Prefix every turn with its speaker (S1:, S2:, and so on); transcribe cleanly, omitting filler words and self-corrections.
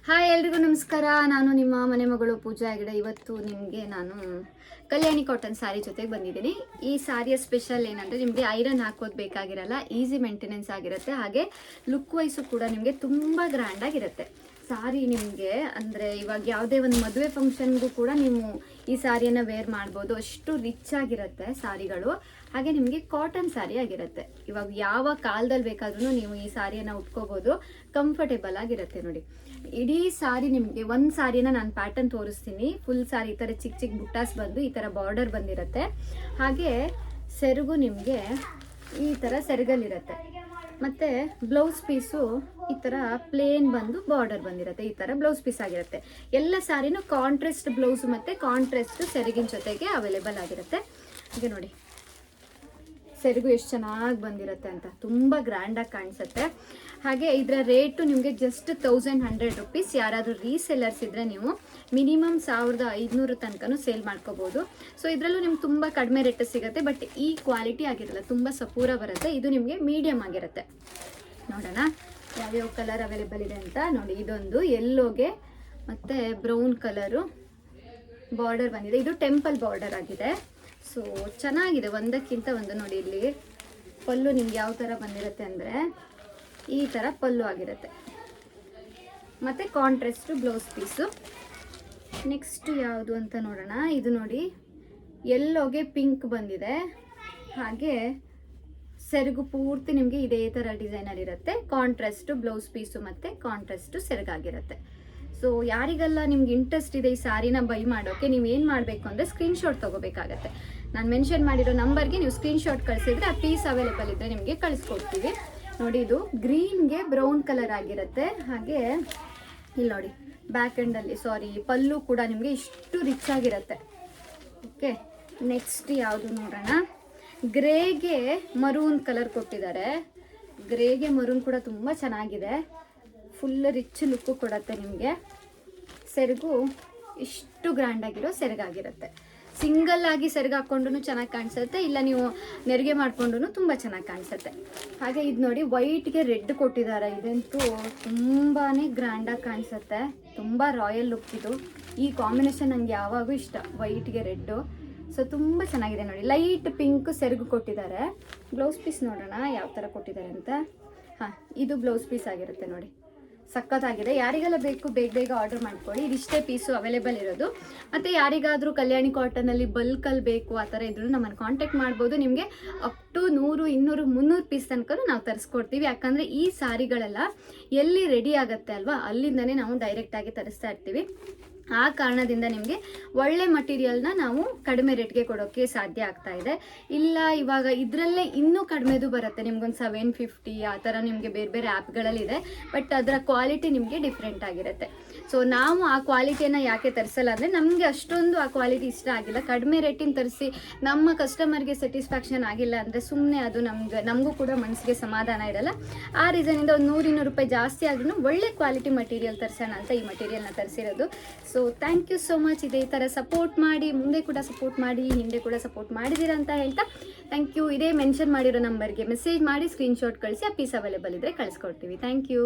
S1: Hi ಎಲ್ರಿಗೂ ನಮಸ್ಕಾರ. ನಾನು ನಿಮ್ಮ ಮನೆ ಮಗಳು ಪೂಜಾ ಹೆಗಡೆ. ಇವತ್ತು ನಿಮಗೆ ನಾನು ಕಲ್ಯಾಣಿ ಕಾಟನ್ ಸ್ಯಾರಿ ಜೊತೆಗೆ ಬಂದಿದ್ದೀನಿ. ಈ ಸ್ಯಾರಿಯ ಸ್ಪೆಷಲ್ ಏನಂದರೆ ನಿಮಗೆ ಐರನ್ ಹಾಕೋದು ಬೇಕಾಗಿರಲ್ಲ, ಈಸಿ ಮೇಂಟೆನೆನ್ಸ್ ಆಗಿರುತ್ತೆ, ಹಾಗೆ ಲುಕ್ ವೈಸು ಕೂಡ ನಿಮಗೆ ತುಂಬ ಗ್ರ್ಯಾಂಡ್ ಆಗಿರುತ್ತೆ. ಸಾರಿ ನಿಮಗೆ ಅಂದರೆ ಇವಾಗ ಯಾವುದೇ ಒಂದು ಮದುವೆ ಫಂಕ್ಷನ್ಗೂ ಕೂಡ ನೀವು ಈ ಸಾರಿಯನ್ನು ವೇರ್ ಮಾಡ್ಬೋದು, ಅಷ್ಟು ರಿಚ್ ಆಗಿರುತ್ತೆ ಸಾರಿಗಳು. ಹಾಗೆ ನಿಮಗೆ ಕಾಟನ್ ಸ್ಯಾರಿ ಆಗಿರುತ್ತೆ. ಇವಾಗ ಯಾವ ಕಾಲದಲ್ಲಿ ಬೇಕಾದ್ರೂ ನೀವು ಈ ಸಾರಿಯನ್ನು ಉಟ್ಕೋಬೋದು, ಕಂಫರ್ಟೇಬಲ್ ಆಗಿರುತ್ತೆ. ನೋಡಿ, ಇಡೀ ಸಾರಿ ನಿಮಗೆ ಒಂದು ಸಾರಿನ ನಾನು ಪ್ಯಾಟರ್ನ್ ತೋರಿಸ್ತೀನಿ. ಫುಲ್ ಸಾರಿ ಈ ಥರ ಚಿಕ್ಕ ಚಿಕ್ಕ ಬುಟ್ಟಾಸ್ ಬಂದು ಈ ಥರ ಬಾರ್ಡರ್ ಬಂದಿರುತ್ತೆ. ಹಾಗೆ ಸೆರಗು ನಿಮಗೆ ಈ ಥರ ಸೆರಗಲ್ಲಿರುತ್ತೆ. ಮತ್ತು ಬ್ಲೌಸ್ ಪೀಸು ಈ ಥರ ಪ್ಲೇನ್ ಬಂದು ಬಾರ್ಡರ್ ಬಂದಿರುತ್ತೆ. ಈ ಥರ ಬ್ಲೌಸ್ ಪೀಸ್ ಆಗಿರುತ್ತೆ. ಎಲ್ಲ ಸಾರಿನೂ ಕಾಂಟ್ರಾಸ್ಟ್ ಬ್ಲೌಸ್ ಮತ್ತು ಕಾಂಟ್ರಾಸ್ಟ್ ಸೆರಗಿನ ಜೊತೆಗೆ ಅವೈಲೇಬಲ್ ಆಗಿರುತ್ತೆ. ಈಗ ನೋಡಿ ಸೆರಗು ಎಷ್ಟು ಚೆನ್ನಾಗಿ ಬಂದಿರುತ್ತೆ ಅಂತ, ತುಂಬ ಗ್ರ್ಯಾಂಡಾಗಿ ಕಾಣಿಸುತ್ತೆ. ಹಾಗೆ ಇದರ ರೇಟು ನಿಮಗೆ ಜಸ್ಟ್ 1100 ರುಪೀಸ್. ಯಾರಾದರೂ ರೀಸೆಲ್ಲರ್ಸ್ ಇದ್ದರೆ ನೀವು ಮಿನಿಮಮ್ 1500 ತನಕನೂ ಸೇಲ್ ಮಾಡ್ಕೋಬೋದು. ಸೊ ಇದರಲ್ಲೂ ನಿಮ್ಗೆ ತುಂಬ ಕಡಿಮೆ ರೇಟ್ ಸಿಗುತ್ತೆ, ಬಟ್ ಈ ಕ್ವಾಲಿಟಿ ಆಗಿರಲ್ಲ, ತುಂಬ ಸಪೂರ ಬರುತ್ತೆ. ಇದು ನಿಮಗೆ ಮೀಡಿಯಮ್ ಆಗಿರುತ್ತೆ. ನೋಡೋಣ ಯಾವ್ಯಾವ ಕಲರ್ ಅವೈಲೇಬಲ್ ಇದೆ ಅಂತ. ನೋಡಿ, ಇದೊಂದು ಯೆಲ್ಲೋಗೆ ಮತ್ತು ಬ್ರೌನ್ ಕಲರು ಬಾರ್ಡರ್ ಬಂದಿದೆ. ಇದು ಟೆಂಪಲ್ ಬಾರ್ಡರ್ ಆಗಿದೆ. ಸೊ ಚೆನ್ನಾಗಿದೆ, ಒಂದಕ್ಕಿಂತ ಒಂದು. ನೋಡಿ, ಇಲ್ಲಿ ಪಲ್ಲು ನಿಮ್ಗೆ ಯಾವ ಥರ ಬಂದಿರುತ್ತೆ ಅಂದರೆ ಈ ಥರ ಪಲ್ಲು ಆಗಿರುತ್ತೆ, ಮತ್ತು ಕಾಂಟ್ರಾಸ್ಟು ಬ್ಲೌಸ್ ಪೀಸು. ನೆಕ್ಸ್ಟ್ ಯಾವುದು ಅಂತ ನೋಡೋಣ. ಇದು ನೋಡಿ, ಯೆಲ್ಲೋಗೆ ಪಿಂಕ್ ಬಂದಿದೆ. ಹಾಗೆ ಸೆರಗು ಪೂರ್ತಿ ನಿಮಗೆ ಇದೇ ಥರ ಡಿಸೈನಲ್ಲಿರುತ್ತೆ. ಕಾಂಟ್ರಾಸ್ಟು ಬ್ಲೌಸ್ ಪೀಸು ಮತ್ತು ಕಾಂಟ್ರಾಸ್ಟು ಸೆರಗಾಗಿರುತ್ತೆ. ಸೊ ಯಾರಿಗೆಲ್ಲ ನಿಮ್ಗೆ ಇಂಟ್ರೆಸ್ಟ್ ಇದೆ ಈ ಸ್ಯಾರಿನ ಬೈ ಮಾಡೋಕ್ಕೆ, ನೀವು ಏನು ಮಾಡಬೇಕು ಅಂದರೆ ಸ್ಕ್ರೀನ್ಶಾಟ್ ತೊಗೋಬೇಕಾಗತ್ತೆ. ನಾನು ಮೆನ್ಷನ್ ಮಾಡಿರೋ ನಂಬರ್ಗೆ ನೀವು ಸ್ಕ್ರೀನ್ಶಾಟ್ ಕಳಿಸಿದ್ರೆ ಆ ಪೀಸ್ ಅವೈಲೇಬಲ್ ಇದ್ದರೆ ನಿಮಗೆ ಕಳಿಸ್ಕೊಡ್ತೀವಿ. ನೋಡಿ, ಇದು ಗ್ರೀನ್ಗೆ ಬ್ರೌನ್ ಕಲರ್ ಆಗಿರುತ್ತೆ. ಹಾಗೆ ಇಲ್ಲಿ ನೋಡಿ ಬ್ಯಾಕ್ ಎಂಡಲ್ಲಿ ಪಲ್ಲು ಕೂಡ ನಿಮಗೆ ಇಷ್ಟು ರಿಚ್ ಆಗಿರುತ್ತೆ. ಓಕೆ, ನೆಕ್ಸ್ಟ್ ಯಾವುದು ನೋಡೋಣ. ಗ್ರೇಗೆ ಮರೂನ್ ಕಲರ್ ಕೊಟ್ಟಿದ್ದಾರೆ. ಗ್ರೇಗೆ ಮರೂನ್ ಕೂಡ ತುಂಬ ಚೆನ್ನಾಗಿದೆ. ಫುಲ್ ರಿಚ್ ಲುಕ್ಕು ಕೊಡುತ್ತೆ ನಿಮಗೆ. ಸೆರಗು ಇಷ್ಟು ಗ್ರ್ಯಾಂಡಾಗಿರೋ ಸೆರಗಾಗಿರುತ್ತೆ. ಸಿಂಗಲ್ ಆಗಿ ಸೆರಗು ಹಾಕ್ಕೊಂಡು ಚೆನ್ನಾಗಿ ಕಾಣಿಸುತ್ತೆ, ಇಲ್ಲ ನೀವು ನೆರಿಗೆ ಮಾಡಿಕೊಂಡು ತುಂಬ ಚೆನ್ನಾಗಿ ಕಾಣಿಸುತ್ತೆ. ಹಾಗೆ ಇದು ನೋಡಿ, ವೈಟ್ಗೆ ರೆಡ್ ಕೊಟ್ಟಿದ್ದಾರೆ. ಇದಂತೂ ತುಂಬಾ ಗ್ರ್ಯಾಂಡಾಗಿ ಕಾಣಿಸುತ್ತೆ, ತುಂಬ ರಾಯಲ್ ಲುಕ್ ಇದು. ಈ ಕಾಂಬಿನೇಷನ್ ನನಗೆ ಯಾವಾಗೂ ಇಷ್ಟ, ವೈಟ್ಗೆ ರೆಡ್ಡು. ಸೊ ತುಂಬ ಚೆನ್ನಾಗಿದೆ. ನೋಡಿ, ಲೈಟ್ ಪಿಂಕ್ ಸೆರಗು ಕೊಟ್ಟಿದ್ದಾರೆ. ಬ್ಲೌಸ್ ಪೀಸ್ ನೋಡೋಣ ಯಾವ ಥರ ಕೊಟ್ಟಿದ್ದಾರೆ ಅಂತ. ಹಾಂ, ಇದು ಬ್ಲೌಸ್ ಪೀಸ್ ಆಗಿರುತ್ತೆ. ನೋಡಿ, ಸಖತ್ತಾಗಿದೆ. ಯಾರಿಗೆಲ್ಲ ಬೇಕು ಬೇಗ ಬೇಗ ಆರ್ಡರ್ ಮಾಡ್ಕೊಳ್ಳಿ. ಇದಿಷ್ಟೇ ಪೀಸು ಅವೈಲೇಬಲ್ ಇರೋದು. ಮತ್ತು ಯಾರಿಗಾದರೂ ಕಲ್ಯಾಣಿ ಕಾಟನಲ್ಲಿ ಬಲ್ಕಲ್ಲಿ ಬೇಕು ಆ ಥರ ಇದ್ರೂ ನಮ್ಮನ್ನು ಕಾಂಟ್ಯಾಕ್ಟ್ ಮಾಡ್ಬೋದು. ನಿಮಗೆ ಅಪ್ ಟು 100, 200, 300 ಪೀಸ್ ತನಕ ನಾವು ತರಿಸ್ಕೊಡ್ತೀವಿ. ಯಾಕಂದರೆ ಈ ಸಾರಿಗಳೆಲ್ಲ ಎಲ್ಲಿ ರೆಡಿ ಆಗುತ್ತೆ ಅಲ್ವಾ, ಅಲ್ಲಿಂದನೇ ನಾವು ಡೈರೆಕ್ಟಾಗಿ ತರಿಸ್ತಾ ಇರ್ತೀವಿ. ಆ ಕಾರಣದಿಂದ ನಿಮಗೆ ಒಳ್ಳೆ ಮಟೀರಿಯಲ್ನ ನಾವು ಕಡಿಮೆ ರೇಟ್ಗೆ ಕೊಡೋಕ್ಕೆ ಸಾಧ್ಯ ಆಗ್ತಾ ಇದೆ. ಇಲ್ಲ ಇವಾಗ ಇದರಲ್ಲೇ ಇನ್ನೂ ಕಡಿಮೆದು ಬರುತ್ತೆ, ನಿಮ್ಗೊಂದು 750 ಆ ಥರ ನಿಮಗೆ ಬೇರೆ ಬೇರೆ ಆ್ಯಪ್ಗಳಲ್ಲಿದೆ. ಬಟ್ ಅದರ ಕ್ವಾಲಿಟಿ ನಿಮಗೆ ಡಿಫ್ರೆಂಟ್ ಆಗಿರುತ್ತೆ. ಸೊ ನಾವು ಆ ಕ್ವಾಲಿಟಿಯನ್ನು ಯಾಕೆ ತರಿಸಲ್ಲ ಅಂದರೆ ನಮಗೆ ಅಷ್ಟೊಂದು ಆ ಕ್ವಾಲಿಟಿ ಇಷ್ಟ ಆಗಿಲ್ಲ. ಕಡಿಮೆ ರೇಟಿನ ತರಿಸಿ ನಮ್ಮ ಕಸ್ಟಮರ್ಗೆ ಸ್ಯಾಟಿಸ್ಫ್ಯಾಕ್ಷನ್ ಆಗಿಲ್ಲ ಅಂದರೆ ಸುಮ್ಮನೆ ಅದು ನಮಗೂ ಕೂಡ ಮನಸ್ಸಿಗೆ ಸಮಾಧಾನ ಇರಲ್ಲ. ಆ ರೀಸನಿಂದ ಒಂದು 100-200 ರೂಪಾಯಿ ಜಾಸ್ತಿ ಆದ್ರೂ ಒಳ್ಳೆ ಕ್ವಾಲಿಟಿ ಮಟೀರಿಯಲ್ ತರಿಸೋಣ ಅಂತ ಈ ಮಟೀರಿಯಲ್ನ ತರಿಸಿರೋದು. So thank you so much. ಇದೇ ಥರ ಸಪೋರ್ಟ್ ಮಾಡಿ, ಮುಂದೆ ಕೂಡ ಸಪೋರ್ಟ್ ಮಾಡಿ, ಹಿಂದೆ ಕೂಡ ಸಪೋರ್ಟ್ ಮಾಡಿದ್ದೀರಾ ಅಂತ ಹೇಳ್ತಾ ಥ್ಯಾಂಕ್ ಯು. ಇದೇ ಮೆನ್ಷನ್ ಮಾಡಿರೋ ನಂಬರ್ಗೆ ಮೆಸೇಜ್ ಮಾಡಿ ಸ್ಕ್ರೀನ್ಶಾಟ್ ಕಳಿಸಿ ಆ ಪೀಸ್ ಅವೈಲೇಬಲ್ ಇದ್ದರೆ ಕಳಿಸ್ಕೊಡ್ತೀವಿ. Thank you.